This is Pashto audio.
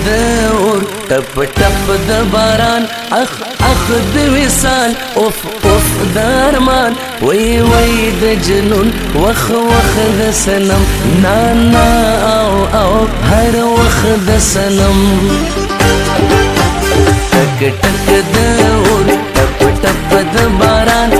د اور ټپ ټپ د باران اخ اخ د وصال اوف اوف د ارمان وی وی د جنون وخ وخ د سنم نا نا او او هر وخ د سنم ټک ټک د اور ټپ ټپ د باران